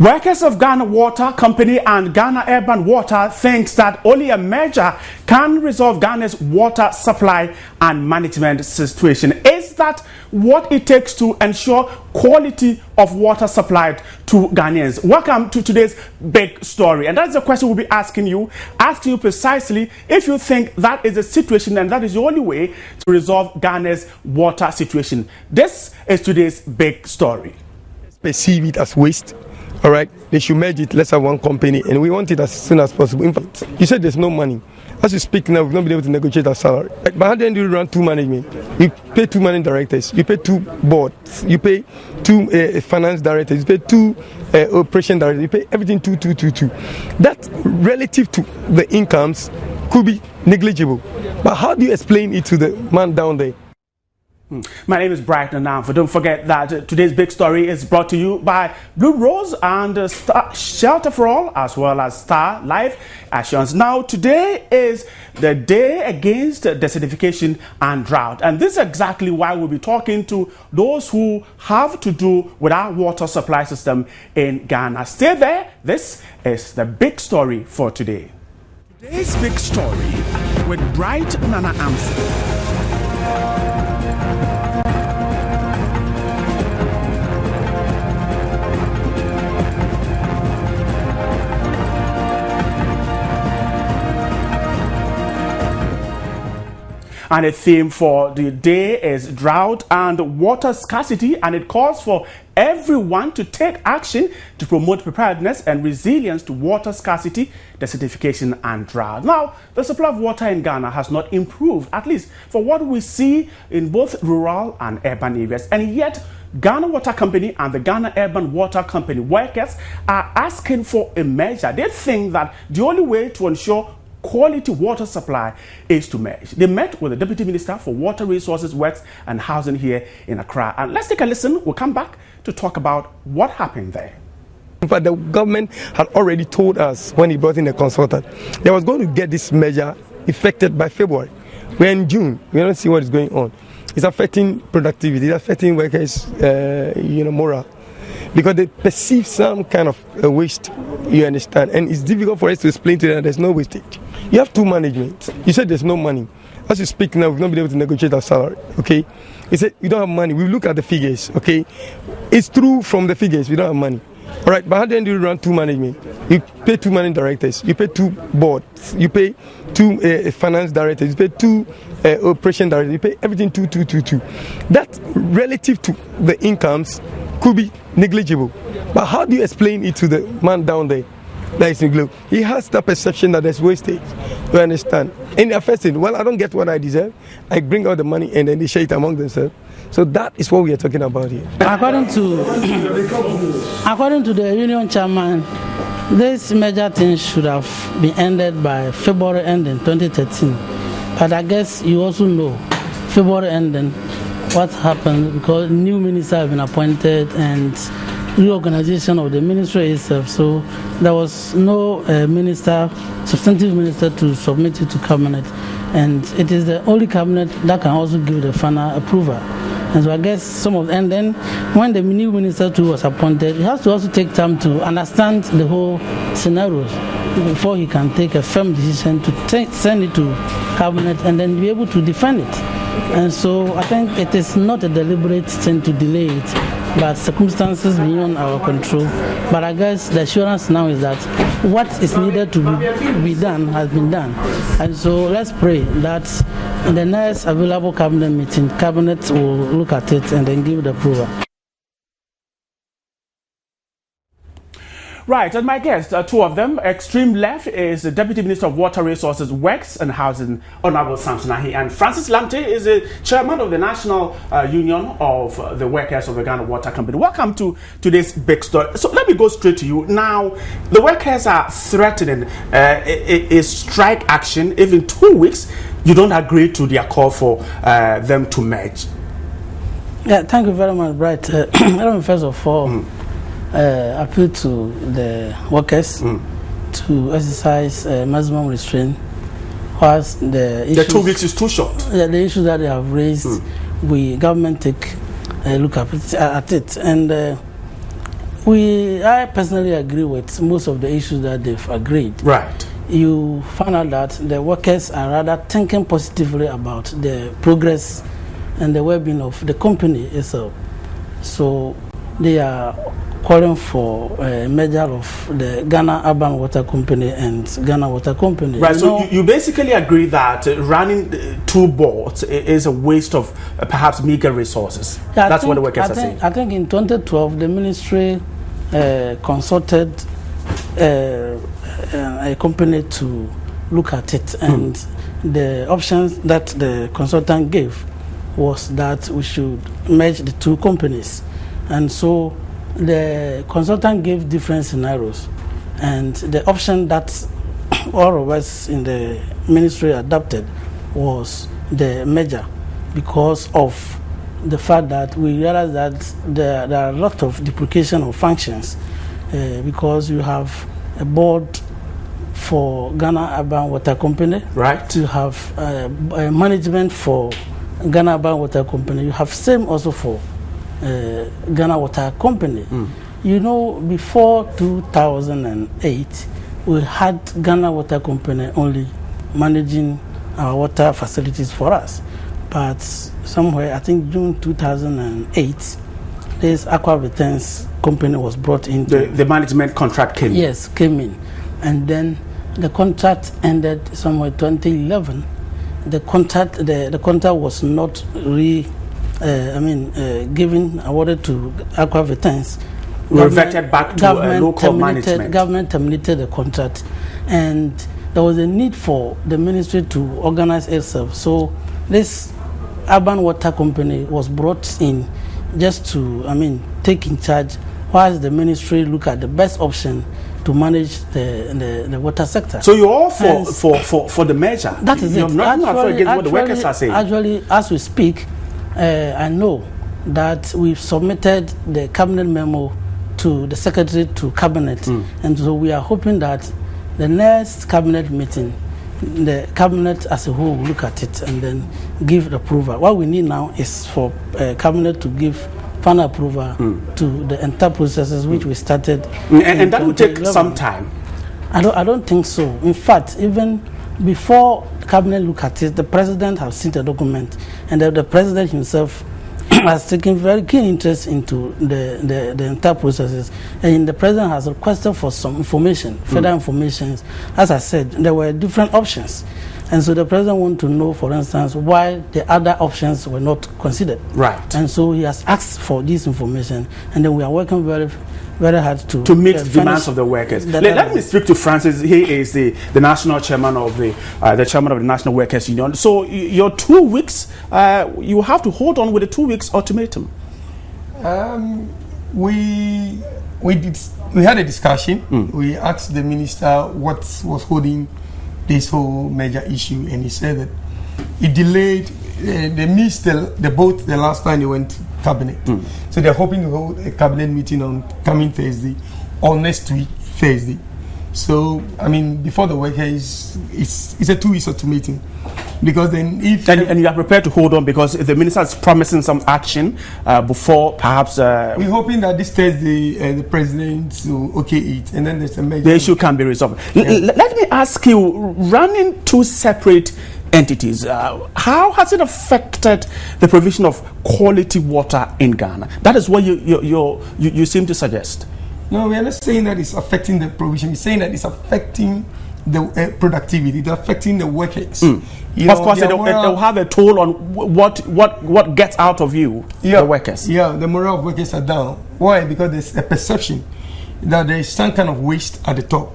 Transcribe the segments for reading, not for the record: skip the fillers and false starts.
Workers of Ghana Water Company and Ghana Urban Water thinks that only a merger can resolve Ghana's water supply and management situation. Is that what it takes to ensure quality of water supplied to Ghanaians? Welcome to today's big story. And that's the question we'll be asking you precisely if you think that is the situation and that is the only way to resolve Ghana's water situation. This is today's big story. Perceive it as waste. All right, they should merge it. Let's have one company, and we want it as soon as possible. In fact, you said there's no money. As you speak now, we've not been able to negotiate our salary. But how do you run two management? You pay two managing directors, you pay two boards, you pay two finance directors, you pay two operation directors, you pay everything two. That relative to the incomes could be negligible. But how do you explain it to the man down there? My name is Brighton now. Don't forget that today's big story is brought to you by Blue Rose and Star Shelter for All, as well as Star Life Assurance. Now, today is the day against desertification and drought, and this is exactly why we'll be talking to those who have to do with our water supply system in Ghana. Stay there. This is the big story for today. Today's big story with Bright Nana Amsi. And the theme for the day is drought and water scarcity, and it calls for everyone to take action to promote preparedness and resilience to water scarcity, desertification and drought. Now, the supply of water in Ghana has not improved, at least for what we see in both rural and urban areas, and yet Ghana Water Company and the Ghana Urban Water Company workers are asking for a measure. They think that the only way to ensure quality water supply is to merge. They met with the Deputy Minister for Water Resources, Works and Housing here in Accra. And let's take a listen. We'll come back to talk about what happened there. In fact, the government had already told us when he brought in a consultant, they was going to get this measure effected by February. We're in June. We don't see what is going on. It's affecting productivity. It's affecting workers, morale, because they perceive some kind of waste, you understand, and it's difficult for us to explain to them that there's no wastage. You have two management. You said there's no money. As you speak now, we've not been able to negotiate our salary, okay? He said, you don't have money. We look at the figures, okay? It's true from the figures, we don't have money. All right, but how do you run two management? You pay two managing directors, you pay two boards, you pay two finance directors, you pay two operation directors, you pay everything two. That relative to the incomes could be negligible. But how do you explain it to the man down there that is in Globe? He has the perception that there's wastage. You understand? And they're first thing, well, I don't get what I deserve. I bring out the money and then they share it among themselves. So that is what we are talking about here. According to the union chairman, this major thing should have been ended by February ending 2013. But I guess you also know February ending what happened because new minister have been appointed and reorganization of the ministry itself. So there was no substantive minister to submit it to cabinet, and it is the only cabinet that can also give the final approval. And so I guess and then when the new minister too was appointed, he has to also take time to understand the whole scenarios before he can take a firm decision to send it to cabinet and then be able to defend it. And so I think it is not a deliberate thing to delay it, but circumstances beyond our control. But I guess the assurance now is that what is needed to be done has been done. And so let's pray that in the next available cabinet meeting, cabinet will look at it and then give the approval. Right, and my guests, two of them. Extreme left is the Deputy Minister of Water Resources, Works and Housing, Honorable Samson Ahi, and Francis Lamte is the Chairman of the National Union of the Workers of the Ghana Water Company. Welcome to today's big story. So let me go straight to you. Now, the workers are threatening a strike action if in 2 weeks you don't agree to their call for them to merge. Yeah, thank you very much, Bright. First of all, appeal to the workers to exercise maximum restraint. Whilst the 2 weeks is too short. The issues that they have raised, we government take a look at it. And I personally agree with most of the issues that they've agreed. Right. You found out that the workers are rather thinking positively about the progress and the well-being of the company itself. So they are calling for a merger of the Ghana Urban Water Company and Ghana Water Company. Right, so you basically agree that running two boards is a waste of perhaps meager resources. Yeah, that's what the workers are saying. I think in 2012, the ministry consulted a company to look at it, and the options that the consultant gave was that we should merge the two companies. And so the consultant gave different scenarios, and the option that all of us in the ministry adopted was the merger, because of the fact that we realized that there are a lot of duplication of functions, because you have a board for Ghana Urban Water Company, right? You have a management for Ghana Urban Water Company. You have same also for Ghana Water Company. You know, before 2008, we had Ghana Water Company only managing our water facilities for us. But somewhere, I think June 2008, this Aqua Vitens company was brought in. The management contract came in. Yes, came in. And then the contract ended somewhere 2011. The contract was not given, awarded to Aqua Vitens. Reverted back to local management. Government terminated the contract, and there was a need for the ministry to organize itself. So this Urban Water Company was brought in just to, take in charge, whilst the ministry look at the best option to manage the water sector. So you're all for the measure? That is you're it. Not against what the workers are saying? Actually, as we speak, I know that we've submitted the cabinet memo to the secretary to cabinet, and so we are hoping that the next cabinet meeting, the cabinet as a whole will look at it and then give the approval. What we need now is for cabinet to give final approval to the entire processes which we started. And that will take some time. I don't think so. In fact, even before the cabinet look at it, the president has seen the document, and the president himself has taken very keen interest into the entire processes, and the president has requested for some information, further information. As I said, there were different options, and so the president wanted to know, for instance, why the other options were not considered. Right. And so he has asked for this information, and then we are working very, very hard to meet the demands of the workers. Let me speak to Francis. He is the national chairman of the chairman of the National Workers Union. So your 2 weeks, you have to hold on with the 2 weeks ultimatum. We had a discussion. We asked the minister what was holding this whole major issue, and he said that it delayed. They missed the boat the last time they went to cabinet. So they're hoping to hold a cabinet meeting on coming Thursday or next week Thursday. So before the workers, it's a 2 weeks ultimatum, because then if and you are prepared to hold on because the minister is promising some action before perhaps we're hoping that this Thursday the president will okay it, and then there's a major the issue can be resolved. Yeah. Let me ask you, running two separate entities, how has it affected the provision of quality water in Ghana? That is what you seem to suggest. No, we are not saying that it's affecting the provision. We're saying that it's affecting the productivity. It's affecting the workers. Of course, it will have a toll on what gets out of you, the workers. Yeah, the morale of workers are down. Why? Because there's a perception that there is some kind of waste at the top.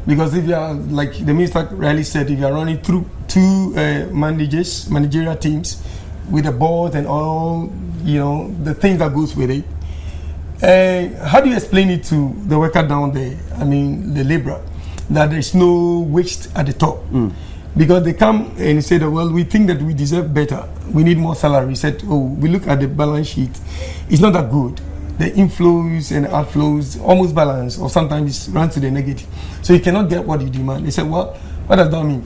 Because if you are, like the minister rightly said, if you are running through two managerial teams with a board and all, the things that goes with it, how do you explain it to the worker down there, the laborer, that there's no waste at the top? Because they come and say that, well, we think that we deserve better, we need more salary. We said, we look at the balance sheet, it's not that good. The inflows and outflows almost balance, or sometimes run to the negative. So you cannot get what you demand. They said, well, what does that mean?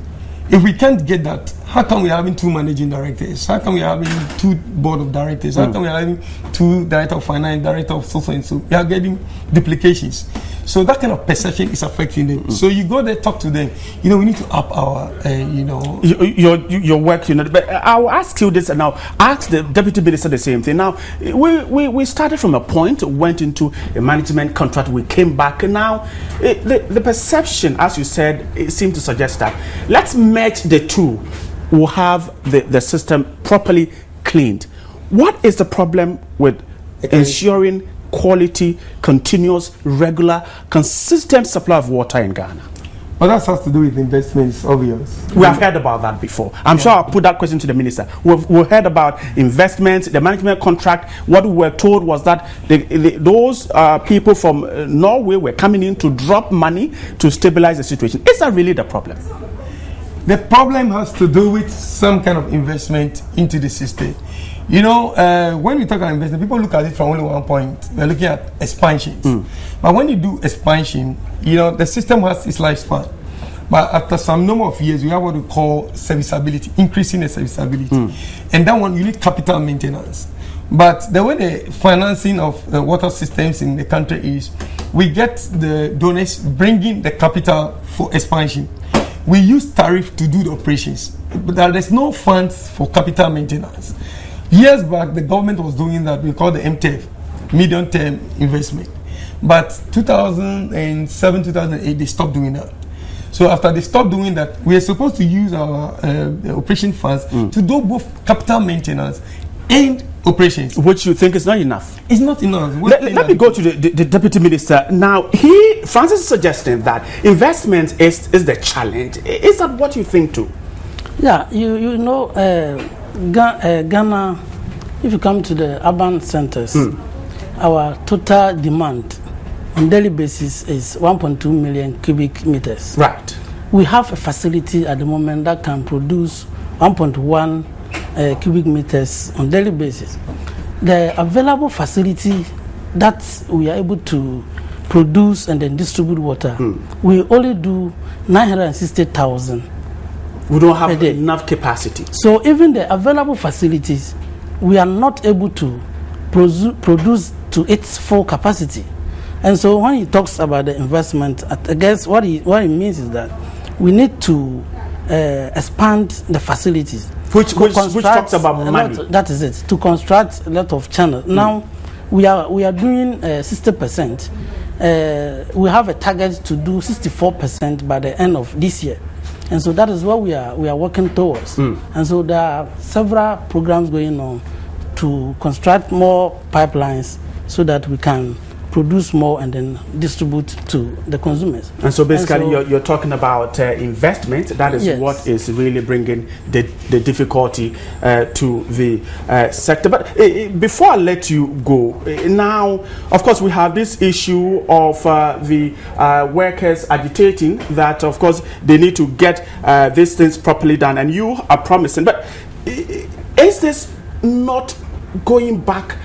If we can't get that, how come we're having 2 managing directors? How come we're having 2 board of directors? How come we're having 2 director of finance, director of social and so? We are getting duplications. So that kind of perception is affecting them. So you go there, talk to them. You know, we need to up our, your work. You know, but I will ask you this, and now ask the deputy minister the same thing. Now, we started from a point, went into a management contract, we came back, and now the perception, as you said, it seemed to suggest that let's merge the two. We'll have the system properly cleaned. What is the problem with ensuring quality, continuous, regular, consistent supply of water in Ghana? Well, that has to do with investments, obvious. We have heard about that before. I'm sure I'll put that question to the minister. We've heard about investments, the management contract. What we were told was that those people from Norway were coming in to drop money to stabilize the situation. Is that really the problem? The problem has to do with some kind of investment into the system. You know, when we talk about investment, people look at it from only one point. We're looking at expansions. But when you do expansion, you know, the system has its lifespan. But after some number of years, we have what we call serviceability, increasing the serviceability. And that one, you need capital maintenance. But the way the financing of water systems in the country is, we get the donors bringing the capital for expansion. We use tariff to do the operations, but there's no funds for capital maintenance. Years back, the government was doing that. We call the MTEF, medium-term investment. But 2007, 2008, they stopped doing that. So after they stopped doing that, we are supposed to use our operation funds to do both capital maintenance and operations. Which you think is not enough? It's not enough. Let me go to the deputy minister. Now, Francis is suggesting that investment is the challenge. Is that what you think too? Yeah, you know, Ghana, if you come to the urban centers, our total demand on daily basis is 1.2 million cubic meters. Right. We have a facility at the moment that can produce 1.1 cubic meters on daily basis. The available facility that we are able to produce and then distribute water, we only do 960,000. We don't have enough capacity. So even the available facilities, we are not able to produce to its full capacity. And so when he talks about the investment, I guess what he means is that we need to expand the facilities. Which talks about money. That is it. To construct a lot of channels. Now we are doing 60%. We have a target to do 64% by the end of this year. And so that is what we are working towards. And so there are several programs going on to construct more pipelines so that we can produce more and then distribute to the consumers. And so basically you're talking about investment. That is what is really bringing the difficulty to the sector. But before I let you go, now, of course, we have this issue of the workers agitating that, of course, they need to get these things properly done, and you are promising. But is this not going back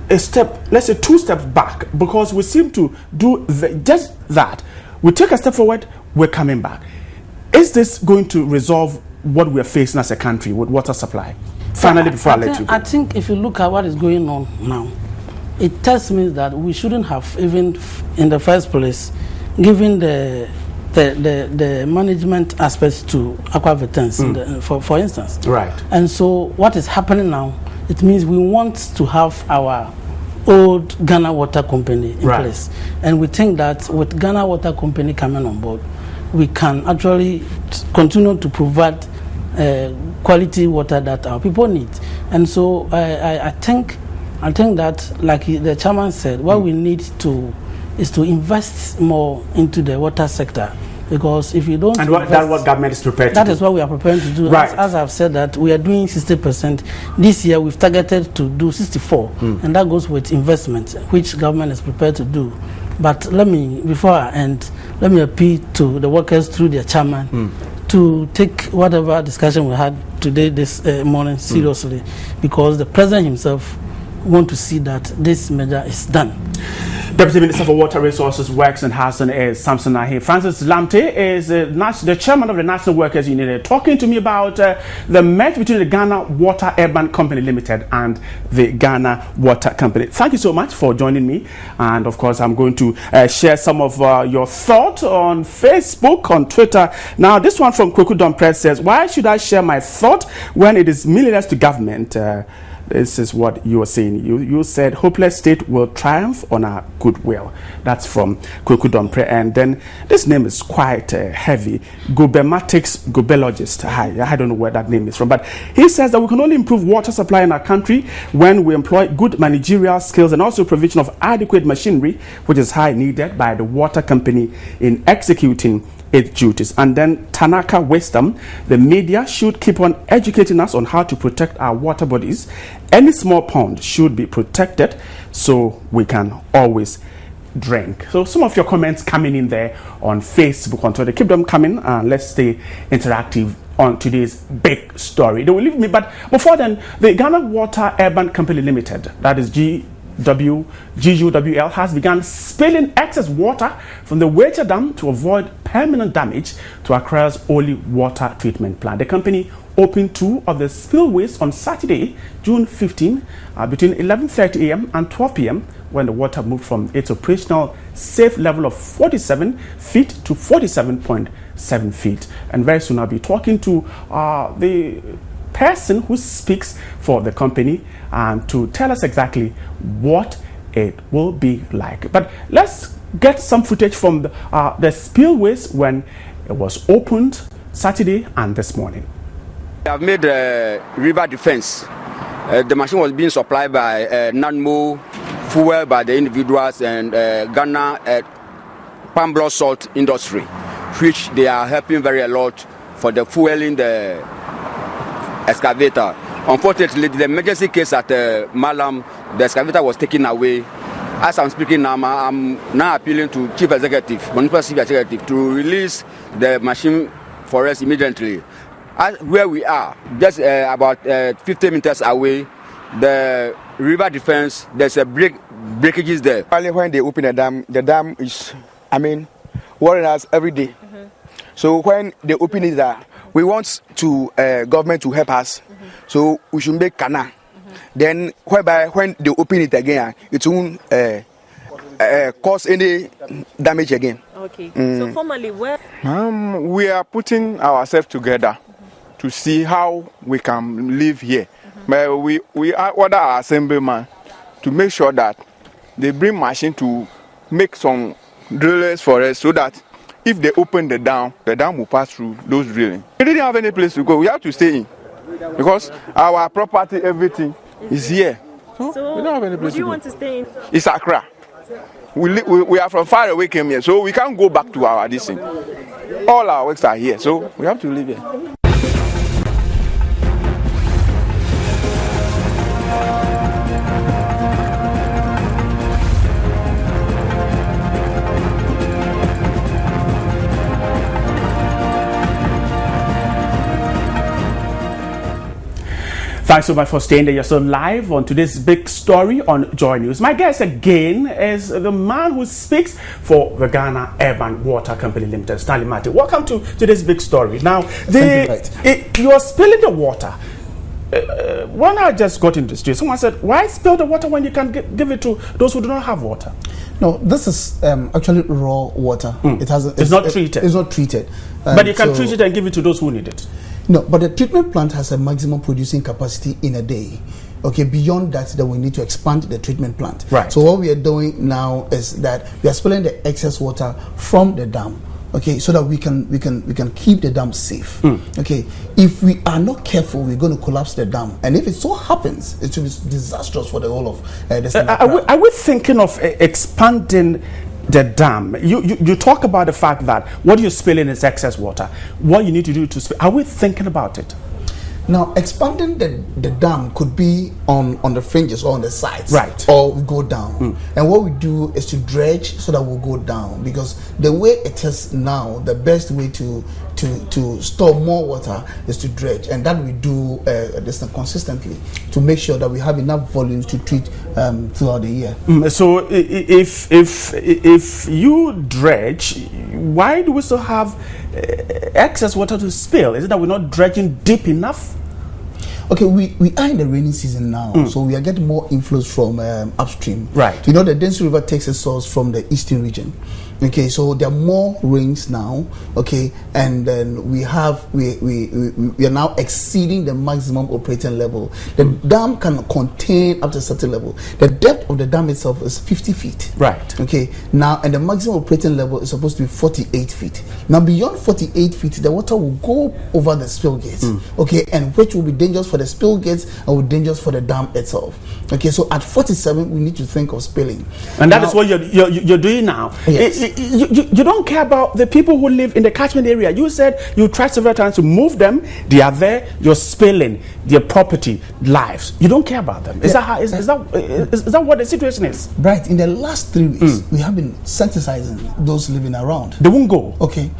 a step, let's say 2 steps back, because we seem to do just that? We take a step forward, we're coming back. Is this going to resolve what we're facing as a country with water supply? Finally, before I let you go. I think if you look at what is going on now, it tells me that we shouldn't have even in the first place given the management aspects to aquavitans, for instance. Right. And so what is happening now, it means we want to have our old Ghana Water Company in place. And we think that with Ghana Water Company coming on board, we can actually continue to provide quality water that our people need. And so I think that, like the chairman said, what we need to is to invest more into the water sector. Because if you don't, and that's what government is prepared to do. That is what we are preparing to do. Right. As I've said, that we are doing 60%. This year we've targeted to do 64%, and that goes with investment, which government is prepared to do. But before I end, let me appeal to the workers through their chairman to take whatever discussion we had today, this morning, seriously, because the president himself wants to see that this measure is done. Deputy Minister for Water Resources, Works and Housing is Samson Ahi. Francis Lamte is the chairman of the National Workers Union, talking to me about the merger between the Ghana Water Urban Company Limited and the Ghana Water Company. Thank you so much for joining me. And of course, I'm going to share some of your thoughts on Facebook, on Twitter. Now, this one from Weija Dam Press says, why should I share my thought when it is millionaires to government? This is what you were saying. You said hopeless state will triumph on our goodwill. That's from Weija Dam Press. And then this name is quite heavy. Gobematics Gobelogist. I don't know where that name is from. But he says that we can only improve water supply in our country when we employ good managerial skills and also provision of adequate machinery, which is high needed by the water company in executing its duties. And then Tanaka Wisdom, the media should keep on educating us on how to protect our water bodies. Any small pond should be protected so we can always drink. So some of your comments coming in there on Facebook, on Twitter, keep them coming and let's stay interactive on today's big story. They will leave me, but before then, the Ghana Water Urban Company Limited, that is GUWL, has begun spilling excess water from the Weija Dam to avoid permanent damage to Accra's only water treatment plant. The company opened two of the spillways on Saturday, June 15, between 11:30 a.m. and 12 p.m. when the water moved from its operational safe level of 47 feet to 47.7 feet. And very soon I'll be talking to the person who speaks for the company to tell us exactly what it will be like. But let's get some footage from the spillways when it was opened Saturday and this morning. We have made a river defense. The machine was being supplied by NANMO, fuel by the individuals, and Ghana palm blood salt industry, which they are helping very a lot for the fueling the excavator. Unfortunately, the emergency case at Malam, the excavator was taken away. As I'm speaking now, I'm now appealing to Chief Executive, Municipal Chief Executive, to release the machine for us immediately. Where we are, just about 50 meters away, the river defense, there's a breakages there. Only when they open the dam is, worrying us every day. So when they open it, we want to government to help us. So we should make canal. Then whereby when they open it again, it won't cause any damage again. Okay. So formally, where we are putting ourselves together to see how we can live here. But we order our assemblyman to make sure that they bring machine to make some drillers for us so that if they open the dam will pass through those drilling. We didn't have any place to go. We have to stay in because our property, everything is here. So we don't have any place to go. You want to stay in? It's Accra. We are from far away came here, so we can't go back to our distance. All our works are here, so we have to live here. Thanks so much for staying there. You're still live on today's big story on Joy News. My guest again is the man who speaks for the Ghana Urban Water Company Limited, Stanley Martin. Welcome to today's big story. Now, you're spilling the water. When I just got into the street, someone said, why spill the water when you can give it to those who do not have water? No, this is actually raw water. It's not treated. It's not treated. But you can treat it and give it to those who need it. No, but the treatment plant has a maximum producing capacity in a day. Okay, beyond that, then we need to expand the treatment plant. Right. So what we are doing now is that we are spilling the excess water from the dam. Okay, so that we can keep the dam safe. Okay, if we are not careful, we're going to collapse the dam, and if it so happens, it will be disastrous for the whole of the are we thinking of expanding the dam? You talk about the fact that what you're spilling is excess water. What you need to do to spill, are we thinking about it? Now, expanding the dam could be on the fringes or on the sides, right? Or we go down. And what we do is to dredge so that we'll go down, because the way it is now, the best way to store more water is to dredge, and that we do this consistently to make sure that we have enough volumes to treat throughout the year. So if you dredge, why do we still have excess water to spill? Is it that we're not dredging deep enough? Okay, we are in the rainy season now, so we are getting more inflows from upstream. Right. You know, the Densu River takes its source from the eastern region. Okay, so there are more rains now. Okay, and then we are now exceeding the maximum operating level. The dam can contain up to a certain level. The depth of the dam itself is 50 feet. Right. Okay, now, and the maximum operating level is supposed to be 48 feet. Now, beyond 48 feet, the water will go over the spill gates. Okay, and which will be dangerous for the spill gates and will be dangerous for the dam itself. Okay, so at 47, we need to think of spilling. And that is what you're doing now. Yes. You don't care about the people who live in the catchment area. You said you tried several times to move them. They are there. You're spilling their property, lives. You don't care about them. Is that what the situation is? Right. In the last 3 weeks, we have been sensitizing those living around. They won't go. Okay.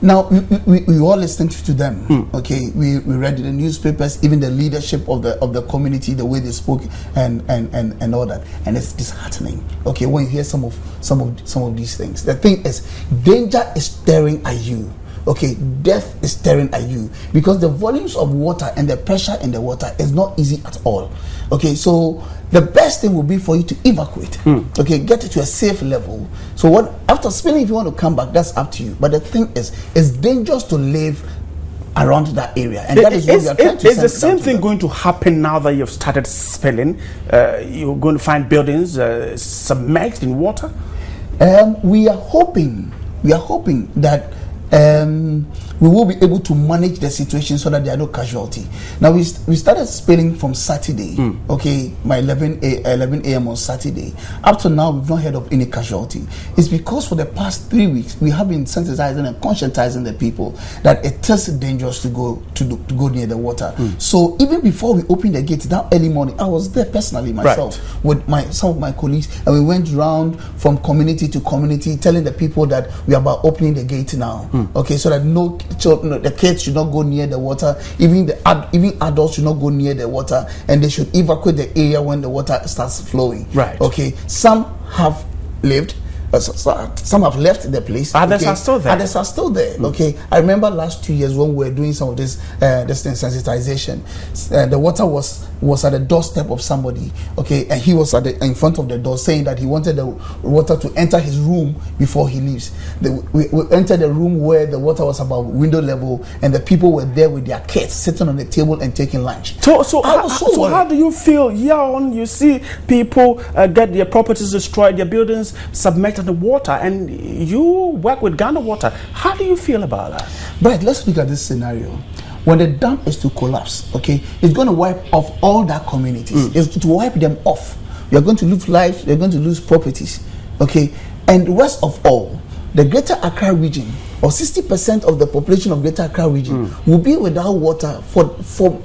Now, we all listened to them. Okay, we read in the newspapers, even the leadership of the community, the way they spoke, and all that, and it's disheartening. Okay, when you hear some of these things, the thing is, danger is staring at you. Okay, death is staring at you, because the volumes of water and the pressure in the water is not easy at all. Okay, so the best thing will be for you to evacuate. Okay, get it to a safe level. So what after spilling, if you want to come back, that's up to you. But the thing is, it's dangerous to live around that area, and that is what we are trying to. Is the same thing going to happen now that you've started spilling? You're going to find buildings submerged in water. We are hoping that we will be able to manage the situation so that there are no casualty. Now, we started spilling from Saturday, okay, by 11 a.m. on Saturday. Up to now, we've not heard of any casualty. It's because for the past 3 weeks, we have been sensitizing and conscientizing the people that it is dangerous to go near the water. So even before we opened the gate that early morning, I was there personally myself with some of my colleagues, and we went around from community to community telling the people that we are about opening the gate now. Okay, so that the kids should not go near the water, even adults should not go near the water, and they should evacuate the area when the water starts flowing. Right. Okay, some have lived, some have left the place. Others are still there. Others are still there. Okay, I remember last 2 years when we were doing some of this sensitization, the water was at the doorstep of somebody. Okay, and he was in front of the door saying that he wanted the water to enter his room before he leaves. We entered the room where the water was about window level, and the people were there with their kids sitting on the table and taking lunch. So how do you feel? You see people get their properties destroyed, their buildings submerged in the water, and you work with Ghana Water. How do you feel about that? Right, let's look at this scenario. When the dam is to collapse, okay, it's going to wipe off all that communities. It's to wipe them off. You're going to lose lives, you're going to lose properties, okay? And worst of all, the Greater Accra region, or 60% of the population of Greater Accra region, will be without water for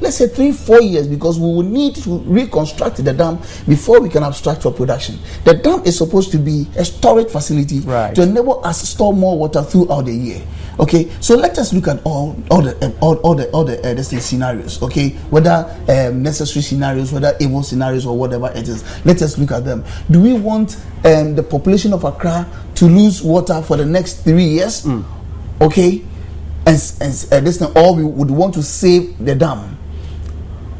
let's say 3-4 years, because we will need to reconstruct the dam before we can abstract for production. The dam is supposed to be a storage facility to enable us to store more water throughout the year. Okay, so let us look at all the scenarios. Okay, whether necessary scenarios, whether evil scenarios, or whatever it is. Let us look at them. Do we want the population of Accra to lose water for the next 3 years? Okay, and this thing, or we would want to save the dam.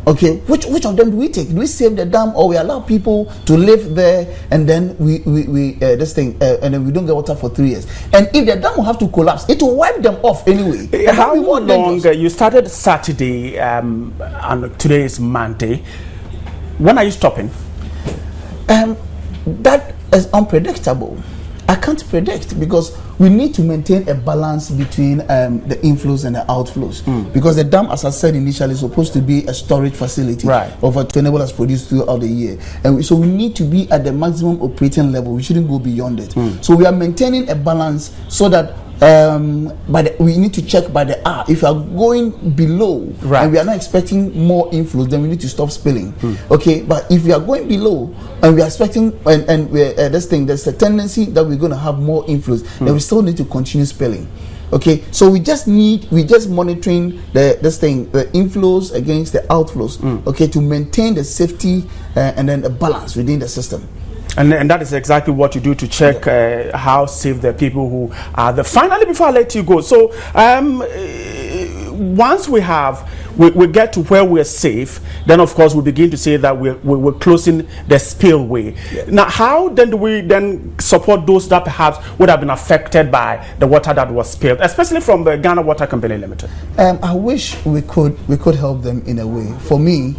Okay, which of them do we take? Do we save the dam, or we allow people to live there, and then we and then we don't get water for 3 years? And if the dam will have to collapse, it will wipe them off anyway. How long? You started Saturday, and today is Monday. When are you stopping? That is unpredictable. I can't predict, because we need to maintain a balance between the inflows and the outflows, because the dam, as I said initially, is supposed to be a storage facility to enable us produce throughout the year, and so we need to be at the maximum operating level. We shouldn't go beyond it. So we are maintaining a balance so that but we need to check by the hour. If you are going below and we are not expecting more inflows, then we need to stop spilling. Okay, but if we are going below and we are expecting and there's a tendency that we're going to have more inflows, then we still need to continue spilling. Okay, so we just monitoring the inflows against the outflows. Okay, to maintain the safety and then a balance within the system. And that is exactly what you do to check how safe the people who are there. Finally, before I let you go, so once we get to where we're safe, then of course we begin to say that we're closing the spillway. Now, how then do we then support those that perhaps would have been affected by the water that was spilled, especially from the Ghana Water Company Limited? I wish we could help them in a way. For me,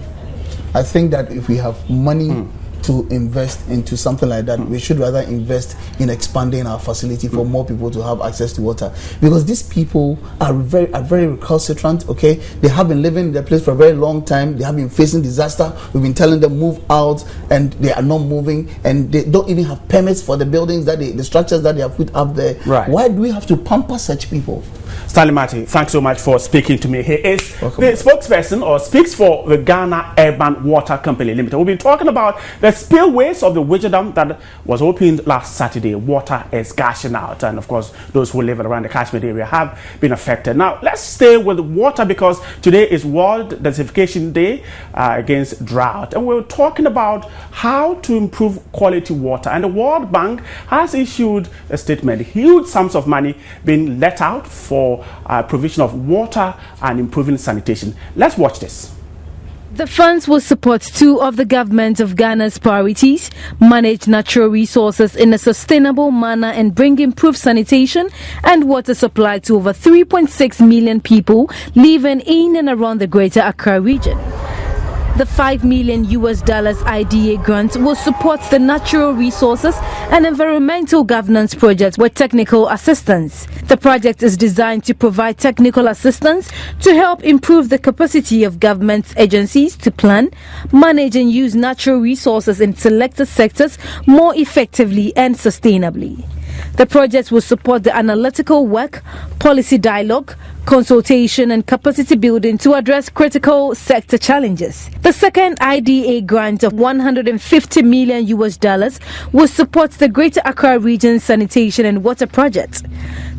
I think that if we have money to invest into something like that, we should rather invest in expanding our facility for more people to have access to water, because these people are very recalcitrant. Okay, they have been living in their place for a very long time. They have been facing disaster. We've been telling them move out, and they are not moving, and they don't even have permits for the buildings the structures that they have put up there. Why do we have to pamper such people? Stanley Marty, thanks so much for speaking to me. He is the spokesperson, or speaks for the Ghana Urban Water Company Limited. We've been talking about the spillways of the Weija Dam that was opened last Saturday. Water is gushing out, and of course those who live around the catchment area have been affected. Now let's stay with water, because today is World Desertification Day against drought, and we're talking about how to improve quality water. And the World Bank has issued a statement, huge sums of money being let out for provision of water and improving sanitation. Let's watch this. The funds will support two of the government of Ghana's priorities: manage natural resources in a sustainable manner and bring improved sanitation and water supply to over 3.6 million people living in and around the Greater Accra region. The $5 million IDA grant will support the natural resources and environmental governance project with technical assistance. The project is designed to provide technical assistance to help improve the capacity of government agencies to plan, manage and use natural resources in selected sectors more effectively and sustainably. The project will support the analytical work, policy dialogue, consultation and capacity building to address critical sector challenges. The second IDA grant of $150 million will support the Greater Accra Region Sanitation and Water Project.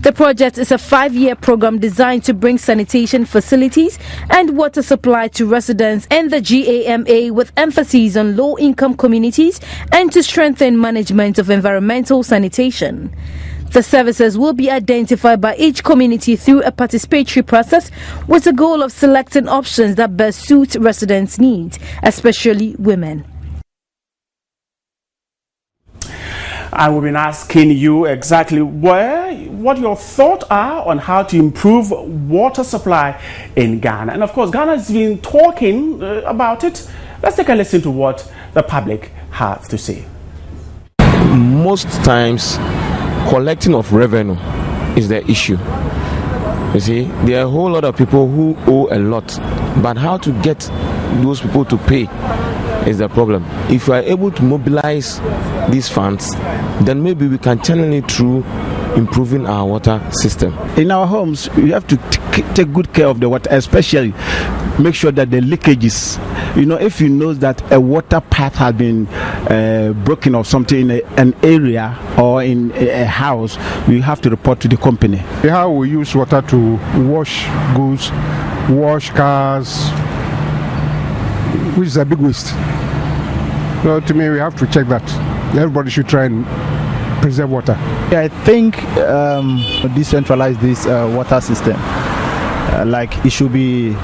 The project is a 5-year program designed to bring sanitation facilities and water supply to residents in the GAMA, with emphasis on low-income communities and to strengthen management of environmental sanitation. The services will be identified by each community through a participatory process, with the goal of selecting options that best suit residents' needs, especially women. I will be asking you exactly what your thoughts are on how to improve water supply in Ghana. And of course, Ghana has been talking about it. Let's take a listen to what the public have to say. Most times, collecting of revenue is the issue. You see, there are a whole lot of people who owe a lot, but how to get those people to pay is the problem. If we are able to mobilize these funds, then maybe we can channel it through improving our water system. In our homes, we have to take good care of the water, especially make sure that the leakages, if you know that a water pipe has been broken or something in an area or in a house, we have to report to the company. How we use water to wash goods, wash cars, which is a big waste. So to me, we have to check that. Everybody should try and preserve water. Yeah, I think decentralize this water system. Like it should be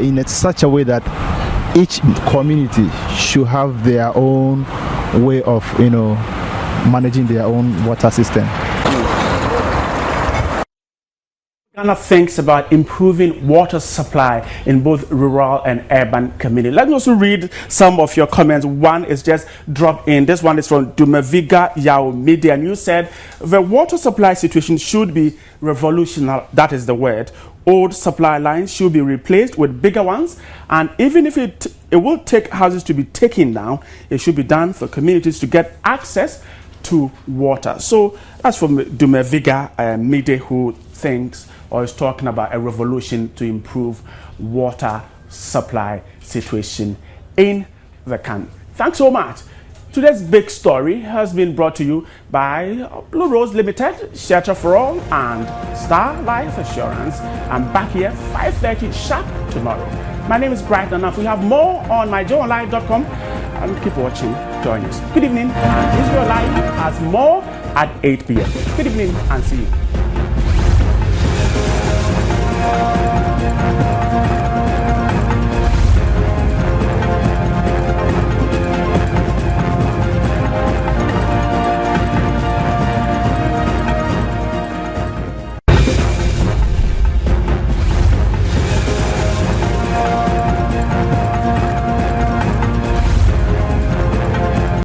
in such a way that each community should have their own way of managing their own water system. Ghana thinks about improving water supply in both rural and urban communities. Let me also read some of your comments. One is just dropped in. This one is from Dumaviga Yao Media, and you said the water supply situation should be revolutionary. That is the word. Old supply lines should be replaced with bigger ones, and even if it will take houses to be taken down, it should be done for communities to get access to water. So that's from Dumeviga Mide, who thinks or is talking about a revolution to improve water supply situation in the country. Thanks so much. Today's big story has been brought to you by Blue Rose Limited, Shelter for All, and Star Life Assurance. I'm back here 5:30 sharp tomorrow. My name is Bright Enough. We have more on myjoyonline.com, and keep watching. Join us. Good evening. Israel Live has more at 8 p.m. Good evening and see you.